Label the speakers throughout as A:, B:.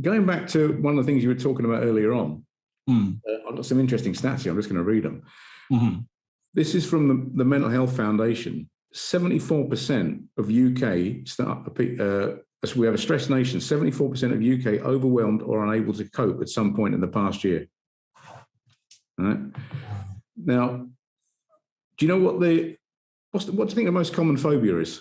A: going back to one of the things you were talking about earlier on,
B: Mm.
A: I've got some interesting stats here. I'm just going to read them.
B: Mm-hmm.
A: This is from the Mental Health Foundation. 74% of UK as we have a stressed nation, 74% of UK overwhelmed or unable to cope at some point in the past year. All right. Now, do you know what do you think the most common phobia is?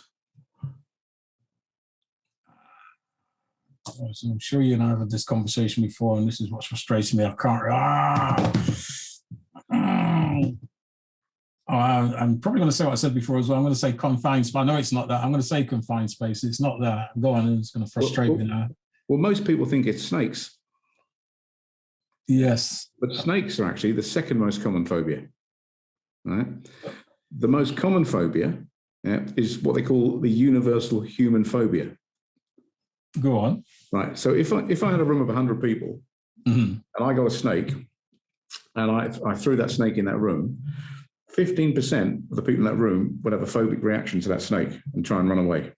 B: I'm sure you and I have had this conversation before, and this is what's frustrating me. I can't. I'm probably going to say what I said before as well. I'm going to say confined space. I know it's not that. I'm going to say confined space. It's not that. Go on, it's going to frustrate me now.
A: Well, most people think it's snakes.
B: Yes.
A: But snakes are actually the second most common phobia. Right? The most common phobia is what they call the Universal Human Phobia.
B: Go on.
A: Right. So if I had a room of 100 people
B: mm-hmm.
A: and I got a snake and I threw that snake in that room, 15% of the people in that room would have a phobic reaction to that snake and try and run away.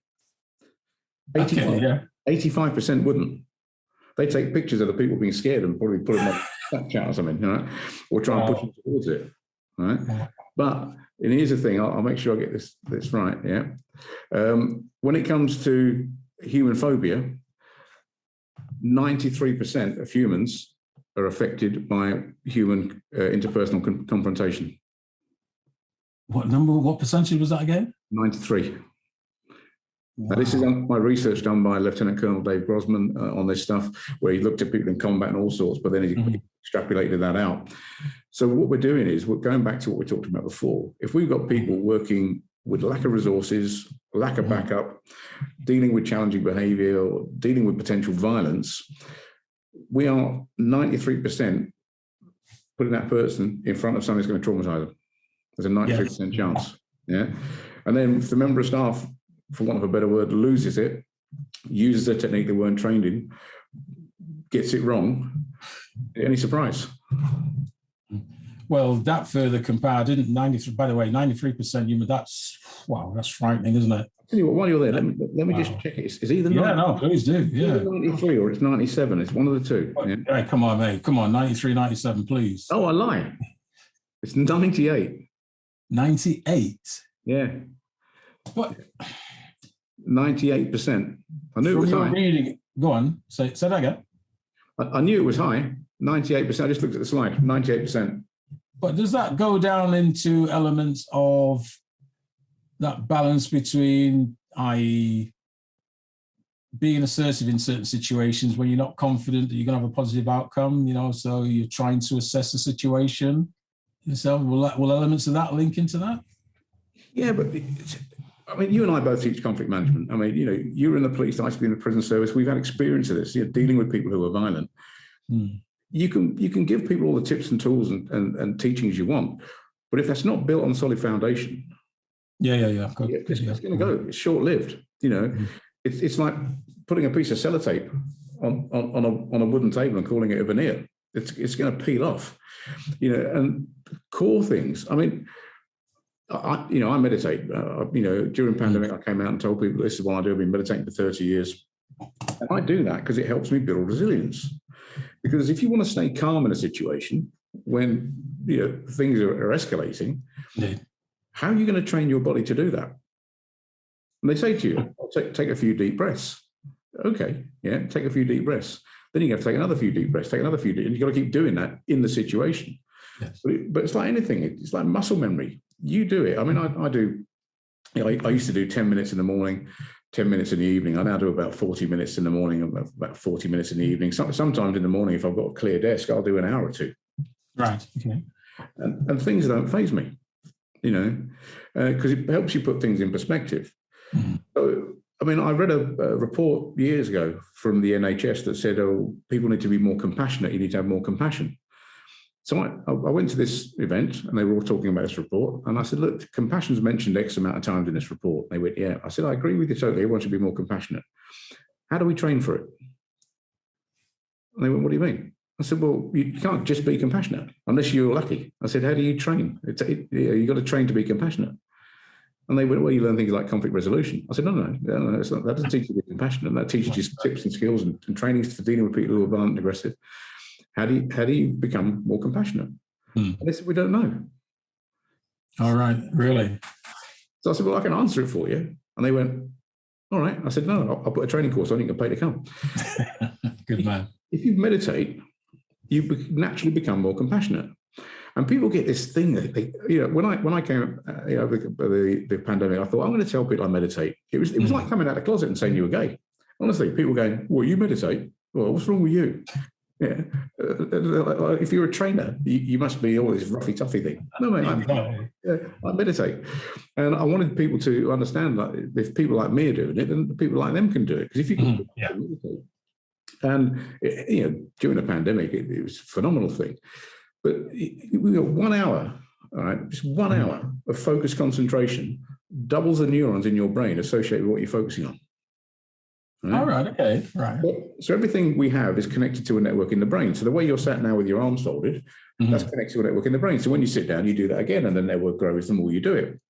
A: 85% wouldn't. They take pictures of the people being scared and probably put them on Snapchat or something, you know, or try and push them towards it. Right. But and here's the thing, I'll make sure I get this right. Yeah. When it comes to human phobia, 93% of humans are affected by human interpersonal confrontation.
B: What percentage was that again?
A: 93.
B: Wow.
A: Now, this is my research done by Lieutenant Colonel Dave Grossman on this stuff, where he looked at people in combat and all sorts, but then he extrapolated that out. So what we're doing is we're going back to what we talked about before. If we've got people working with lack of resources, lack of backup, dealing with challenging behavior, or dealing with potential violence, we are 93% putting that person in front of something that's going to traumatize them. There's a 93% chance. Yeah. And then if the member of staff, for want of a better word, loses it, uses a technique they weren't trained in, gets it wrong, any surprise?
B: Well, that further compared, didn't 93, by the way, 93% human, that's frightening, isn't it?
A: I'll tell you what, while you're there, let me just check it. It's either
B: please do. Yeah.
A: 93 or it's 97. It's one of the two. Yeah.
B: Hey, come on, mate. Come on, 93, 97, please.
A: Oh, I lie. It's 98.
B: 98?
A: Yeah.
B: What?
A: 98%. I knew it was high.
B: Reading, go on, say that again.
A: I knew it was high. 98%. I just looked at the slide. 98%.
B: But does that go down into elements of that balance between, i.e., being assertive in certain situations when you're not confident that you're going to have a positive outcome, so you're trying to assess the situation yourself? Will elements of that link into that? Yeah,
A: but I mean, you and I both teach conflict management. I mean, you were in the police, I used to be in the prison service. We've had experience of this, dealing with people who are violent. You can give people all the tips and tools and teachings you want, but if that's not built on solid foundation, it's going to go. It's short-lived. It's like putting a piece of sellotape on a wooden table and calling it a veneer. It's going to peel off. And core things. I mean, I meditate. During pandemic, I came out and told people this is what I do. I've been meditating for 30 years. And I do that because it helps me build resilience. Because if you want to stay calm in a situation when things are escalating, how are you going to train your body to do that? And they say to you, take a few deep breaths. Okay, take a few deep breaths. Then you have to take another few deep breaths, take another few deep, and you've got to keep doing that in the situation.
B: Yes.
A: But it's like anything. It's like muscle memory. You do it. I mean, I do. I used to do 10 minutes in the morning, 10 minutes in the evening. I now do about 40 minutes in the morning, about 40 minutes in the evening. Sometimes in the morning, if I've got a clear desk, I'll do an hour or two.
B: Right. Okay.
A: And things don't faze me, because it helps you put things in perspective.
B: Mm-hmm.
A: So, I mean, I read a report years ago from the NHS that said, people need to be more compassionate. You need to have more compassion. So I went to this event and they were all talking about this report. And I said, look, compassion's mentioned X amount of times in this report. They went, yeah. I said, I agree with you totally. Everyone should be more compassionate. How do we train for it? And they went, what do you mean? I said, well, you can't just be compassionate unless you're lucky. I said, how do you train? You've got to train to be compassionate. And they went, well, you learn things like conflict resolution. I said, no, it's not, that doesn't teach you to be compassionate. That teaches you tips and skills and trainings for dealing with people who are violent and aggressive. How do you become more compassionate? And they said, we don't know.
B: All right, really?
A: So I said, well, I can answer it for you. And they went, all right. I said, no, I'll put a training course on, you can pay to come.
B: Good man.
A: If you meditate, you naturally become more compassionate. And people get this thing that they, when I came, the pandemic, I thought, I'm going to tell people I meditate. It was like coming out of the closet and saying you were gay. Honestly, people going, well, you meditate? Well, what's wrong with you? Yeah. If you're a trainer, you must be all this roughy toughy thing. No, mate, I meditate. And I wanted people to understand that if people like me are doing it, then people like them can do it. Because if you can meditate. And during the pandemic, it was a phenomenal thing. But we got 1 hour, all right, just 1 hour of focused concentration doubles the neurons in your brain associated with what you're focusing on.
B: Right? All right, okay, right.
A: So everything we have is connected to a network in the brain. So the way you're sat now with your arms folded, that's connected to a network in the brain. So when you sit down, you do that again, and the network grows the more you do it.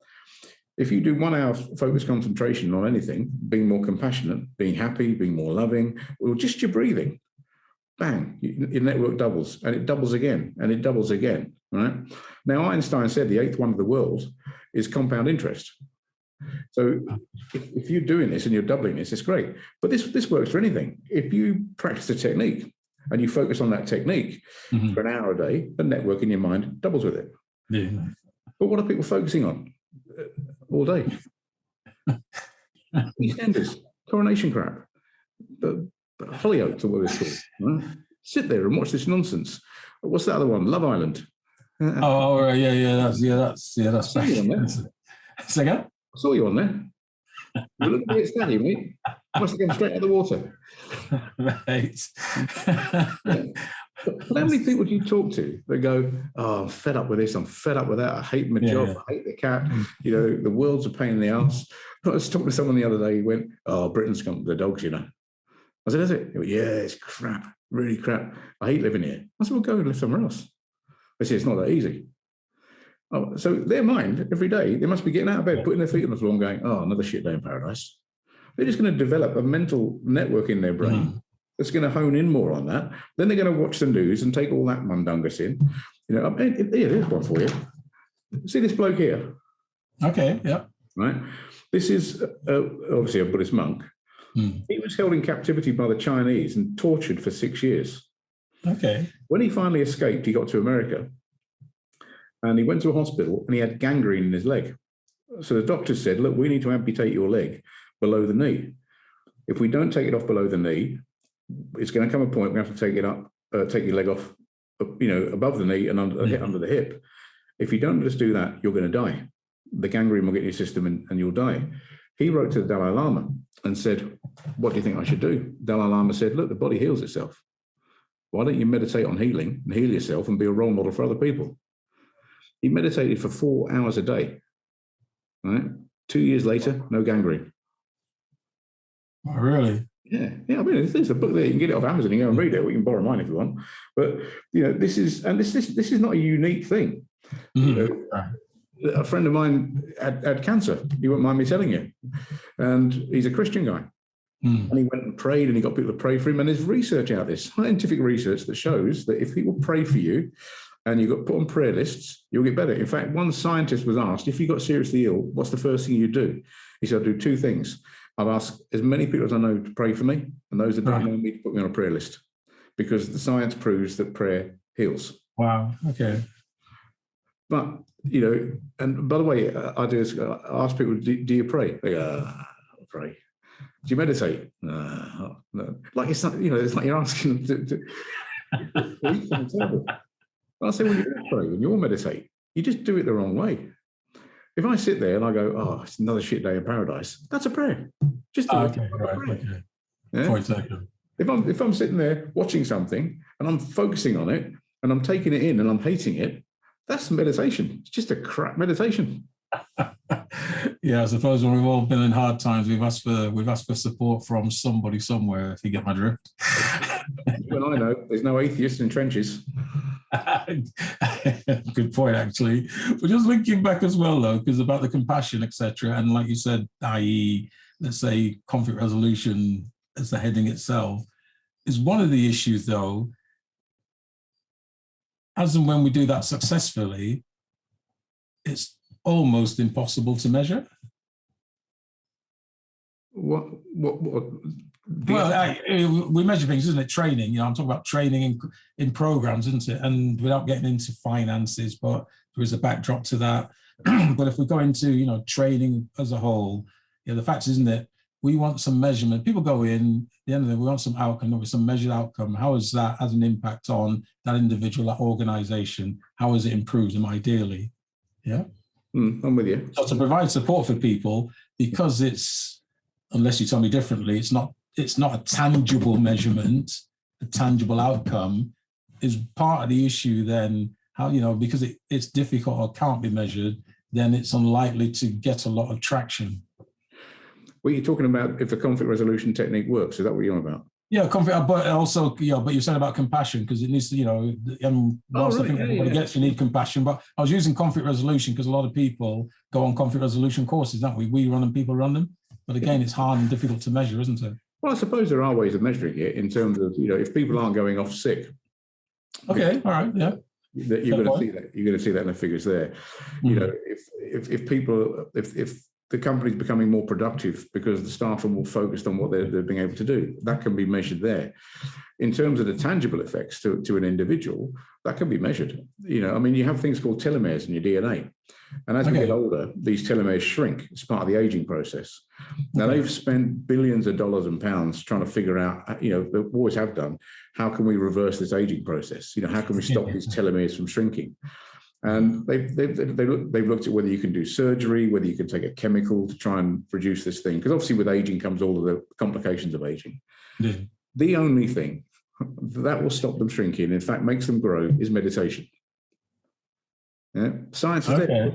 A: If you do 1 hour focused concentration on anything, being more compassionate, being happy, being more loving, or just your breathing, bang, your network doubles, and it doubles again, and it doubles again, right? Now, Einstein said the 8th wonder of the world is compound interest. So if you're doing this and you're doubling this, it's great. But this works for anything. If you practice a technique and you focus on that technique for an hour a day, the network in your mind doubles with it.
B: Yeah.
A: But what are people focusing on all day? EastEnders, coronation crap, Hollyoaks, or what it's called. Right? Sit there and watch this nonsense. What's the other one? Love Island.
B: Oh, that's back. Again?
A: I saw you on there. You look a bit steady, mate. Must have gone straight out of the water.
B: Right.
A: But how many people do you talk to that go, oh, I'm fed up with this, I'm fed up with that, I hate my job, I hate the cat, the world's a pain in the arse. I was talking to someone the other day, he went, oh, Britain's come the dogs, I said, is it? He went, yeah, it's crap, really crap. I hate living here. I said, well, go and live somewhere else. They said, it's not that easy. Oh, so their mind, every day, they must be getting out of bed, putting their feet on the floor and going, oh, another shit day in paradise. They're just going to develop a mental network in their brain that's going to hone in more on that. Then they're going to watch the news and take all that mundungus in. Here, there's one for you. See this bloke here?
B: Okay, yeah.
A: Right? This is obviously a Buddhist monk. He was held in captivity by the Chinese and tortured for 6 years.
B: Okay.
A: When he finally escaped, he got to America and he went to a hospital and he had gangrene in his leg. So the doctor said, look, we need to amputate your leg below the knee. If we don't take it off below the knee, it's going to come a point we have to take it up, take your leg off, above the knee and under the hip. If you don't just do that, you're going to die. The gangrene will get in your system and you'll die. He wrote to the Dalai Lama and said, what do you think I should do? Dalai Lama said, look, the body heals itself. Why don't you meditate on healing and heal yourself and be a role model for other people? He meditated for 4 hours a day. Right? 2 years later, no gangrene.
B: Oh, really?
A: Yeah. I mean, there's a book there. You can get it off Amazon and go and read it. We can borrow mine if you want. But this is not a unique thing. A friend of mine had cancer. He won't mind me telling you. And he's a Christian guy. And he went and prayed and he got people to pray for him. And there's research out there, scientific research that shows that if people pray for you and you got put on prayer lists, you'll get better. In fact, one scientist was asked, if you got seriously ill, what's the first thing you do? He said, I'll do 2 things. I've asked as many people as I know to pray for me, and those that don't know me to put me on a prayer list, because the science proves that prayer heals.
B: Wow. Okay.
A: But, and by the way, I ask people, do you pray? They go, I pray. Do you meditate? No. Like it's not, it's like you're asking them to eat something terrible. I say, well, you don't pray and you'll meditate. You just do it the wrong way. If I sit there and I go, oh, it's another shit day in paradise, that's a prayer. Just do it.
B: Okay.
A: Yeah? If I'm sitting there watching something and I'm focusing on it and I'm taking it in and I'm hating it, that's meditation. It's just a crap meditation.
B: Yeah, I suppose when we've all been in hard times, we've asked for support from somebody somewhere, if you get my drift.
A: When I know there's no atheists in trenches.
B: Good point, actually. But just linking back as well, though, because about the compassion, etc., and like you said, i.e., let's say conflict resolution as the heading itself, is one of the issues, though. As and when we do that successfully, it's almost impossible to measure.
A: What
B: Well, we measure things, isn't it? Training, I'm talking about training in programs, isn't it? And without getting into finances, but there is a backdrop to that. But if we go into, training as a whole, the fact is, isn't it? We want some measurement. People go in, at the end of the day, we want some outcome, some measured outcome. How is that has an impact on that individual, that organization? How has it improved them ideally? Yeah.
A: I'm with you.
B: So to provide support for people, because it's, unless you tell me differently, it's not a tangible measurement, a tangible outcome is part of the issue. Then how, because it's difficult or can't be measured, then it's unlikely to get a lot of traction.
A: What are you talking about if the conflict resolution technique works? Is that what you're on about?
B: Yeah, conflict, but also, but you said about compassion, because it needs to, whilst I think everybody gets, you need compassion, but I was using conflict resolution because a lot of people go on conflict resolution courses, don't we? We run them, people run them. But again, it's hard and difficult to measure, isn't it?
A: Well, I suppose there are ways of measuring it in terms of, if people aren't going off sick.
B: Okay, all right, yeah.
A: You're going to see that. You're going to see that in the figures there. If people, if the company's becoming more productive because the staff are more focused on what they're being able to do, that can be measured there. In terms of the tangible effects to an individual, that can be measured. You have things called telomeres in your DNA. And as we get older, these telomeres shrink. It's part of the aging process. Now, they've spent billions of dollars and pounds trying to figure out, they always have done, how can we reverse this aging process? How can we stop these telomeres from shrinking? And they've looked at whether you can do surgery, whether you can take a chemical to try and reduce this thing. Because obviously with aging comes all of the complications of aging. Yeah. The only thing that will stop them shrinking, in fact, makes them grow, is meditation. Yeah, science is there.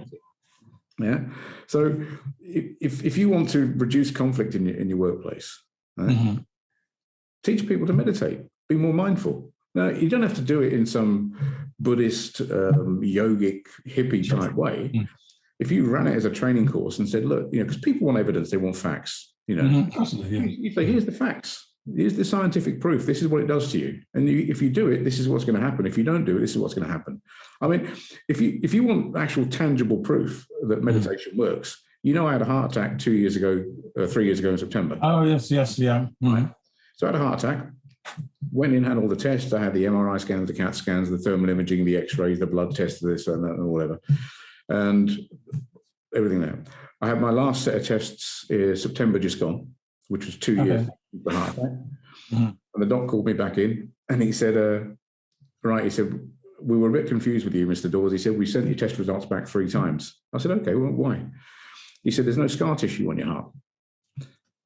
A: Yeah. So if you want to reduce conflict in your workplace, right, teach people to meditate, be more mindful. Now, you don't have to do it in some Buddhist, yogic, hippie type way. If you ran it as a training course and said, look, because people want evidence, they want facts.
B: Absolutely,
A: you say, here's the facts. Here's the scientific proof. This is what it does to you. And if you do it, this is what's going to happen. If you don't do it, this is what's going to happen. I mean, if you want actual tangible proof that meditation works, I had a heart attack 3 years ago in September.
B: Oh, yes, yeah.
A: Right. So I had a heart attack, went in, had all the tests. I had the MRI scans, the CAT scans, the thermal imaging, the x-rays, the blood tests, this and that and whatever. And everything there. I had my last set of tests September just gone, which was 2 years of the heart attack. And the doc called me back in and he said, he said, we were a bit confused with you, Mr. Dawes. He said, we sent your test results back 3 times. I said, okay, well, why? He said, there's no scar tissue on your heart.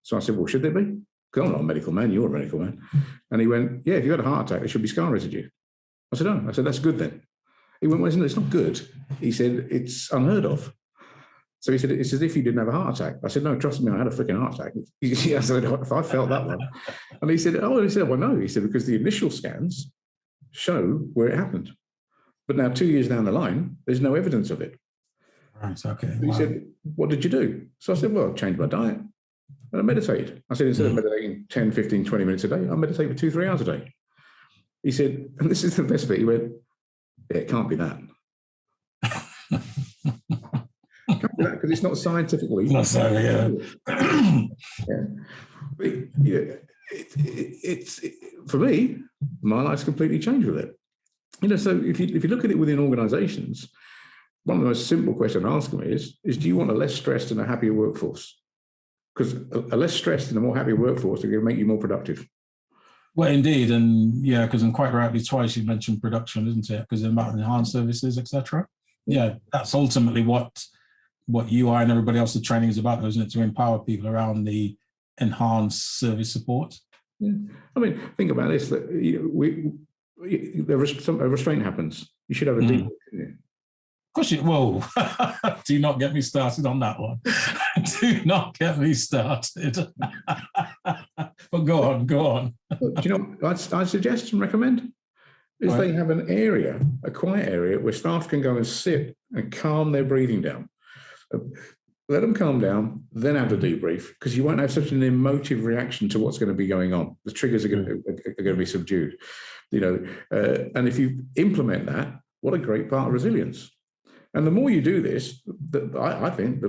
A: So I said, well, should there be? Because I'm not a medical man, you're a medical man. And he went, yeah, if you had a heart attack, there should be scar residue. I said, oh. I said, that's good then. He went, well, isn't it? It's not good. He said, it's unheard of. So he said, it's as if you didn't have a heart attack. I said, no, trust me, I had a freaking heart attack. I said, if I felt that one. And he said, well, no. He said, because the initial scans show where it happened. But now 2 years down the line, there's no evidence of it.
B: Right, okay.
A: So he said, what did you do? So I said, well, I changed my diet and I meditated. I said, instead of meditating 10, 15, 20 minutes a day, I meditate for 2-3 hours a day. He said, and this is the best bit, he went, yeah, it can't be that. Because it's not scientifically.
B: Not so, yeah.
A: But, it's for me, my life's completely changed with it. So if you look at it within organizations, one of the most simple questions I ask them is do you want a less stressed and a happier workforce? Because a less stressed and a more happy workforce are going to make you more productive.
B: Well, indeed, and yeah, because quite rightly twice you mentioned production, isn't it? Because about enhanced services, etc. Yeah, that's ultimately what UI and everybody else's training is about, isn't it? To empower people around the enhanced service support.
A: Yeah. I mean, think about this: that a restraint happens. You should have a deep.
B: Of course, whoa! Do not get me started on that one. Do not get me started. But go on.
A: Do you know what I'd suggest and recommend? is they have an area, a quiet area, where staff can go and sit and calm their breathing down. Let them calm down, then have a debrief, because you won't have such an emotive reaction to what's going to be going on. The triggers are going to be subdued, and if you implement that, what a great part of resilience. And the more you do this, I think the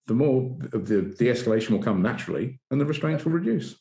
A: more of the de-escalation will come naturally, and the restraints will reduce.